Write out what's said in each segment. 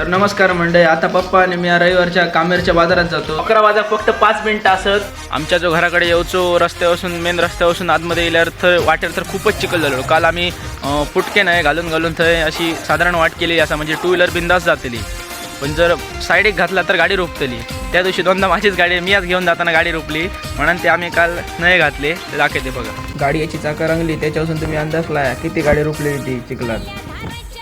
तर नमस्कार मंडळी, आता पप्पा आणि मी रविवारच्या कामेरच्या बाजारात जातो. 11 वाजा फक्त 5 मिनिटं असत. आमच्या जो घराकडे येऊचो रस्त्यापासून मेन रस्त्यापासून आतमध्ये गेल्यावर थंय वाटेर तर खूपच चिखल झालो. काल आम्ही फुटके नाही घालून थंय अशी साधारण वाट केली, असा म्हणजे टू व्हीलर बिंदास जातली. पण जर साईड एक घातला तर गाडी रोपतली. त्या दिवशी दोनदा माझीच गाडी मी आज घेऊन जाताना गाडी रोपली, म्हणून ते आम्ही काल नाही घातले. ते दाखवते बघा, गाडी याची चाका रंगली, त्याच्यापासून तुम्ही अंदाज लाया किती गाडी रोपली ती चिखलात.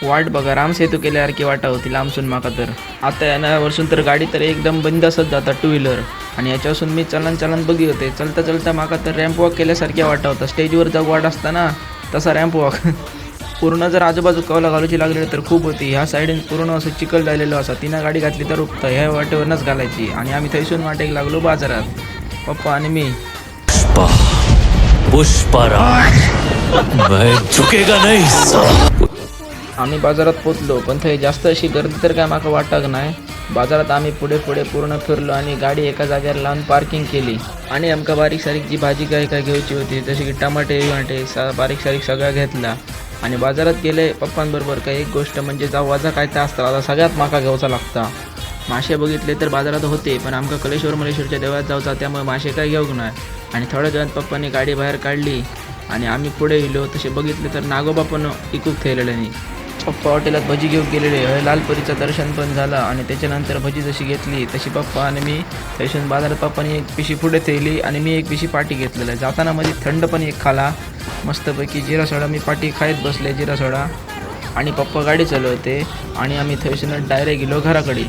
वाट बघा, राम सेतू केल्यासारखी वाटा होती लांबसून माका. तर आता यावर्षून तर गाडी तर एकदम बिंदासच जातात टू व्हीलर. आणि याच्यापासून मी चलन बघी होते. चलता माका तर रॅम्प वॉक केल्यासारख्या वाटा होता. स्टेजवर जाऊ वाट असताना तसा रॅम्प वॉक. पूर्ण जर आजूबाजू कवला घालूची लागली तर खूप होती. ह्या साईडीन पूर्ण असं चिखल झालेलं असा. तिनं गाडी घातली तर उपतं, ह्या वाटेवरनंच घालायची. आणि आम्ही थैसून वाटेक लागलो बाजारात, पप्पा आणि मी. पुष्पराज मैं झुकेगा नहीं. आम्ही बाजारात पोचलो, पण थंय जास्त अशी गर्दी तर काय माका वाटत नाही. बाजारात आम्ही पुढे पूर्ण फिरलो आणि गाडी एका जागेवर लावून पार्किंग केली. आणि आमका बारीक सारीक जी भाजी काय घ्यायची होती, जशी की टमाटे बारीक सारीक सगळा घेतला. आणि बाजारात गेले पप्पांबरोबर. काही एक गोष्ट म्हणजे जाऊ वाजा काय ते असतात, आता सगळ्यात माका घ्यायचा लागता. मासे बघितले तर बाजारात होते, पण आमका मलेश्वरच्या देवळात जाऊचा, त्यामुळे मासे काय घेऊक नाही. आणि थोड्या वेळात पप्पांनी गाडी बाहेर काढली आणि आम्ही पुढे गेलो. तसे बघितले तर नागोबा पण इकूक थेलेले नाही. पप्पा हॉटेलात भजी घेऊन गेलेले. लालपरीचं दर्शन पण झालं. आणि त्याच्यानंतर भजी जशी घेतली तशी पप्पा आणि मी तैसून बाजारात पप्पानी एक पिशी पुढे ठेवली आणि मी एक पिशी पाटी घेतलेलं आहे. जाताना मध्ये थंड पण एक खाला मस्तपैकी जिरा सोडा. मी पाटी खायत बसले जिरा सोडा. आणि पप्पा गाडी चालवते आणि आम्ही थैसून डायरेक्ट गेलो घराकडे.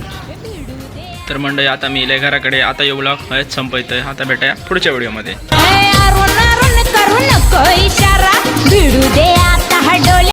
तर मंडळी, आता मी इले घराकडे. आता येऊ ब्लॉग संपवतोय. आता भेटाया पुढच्या व्हिडिओमध्ये.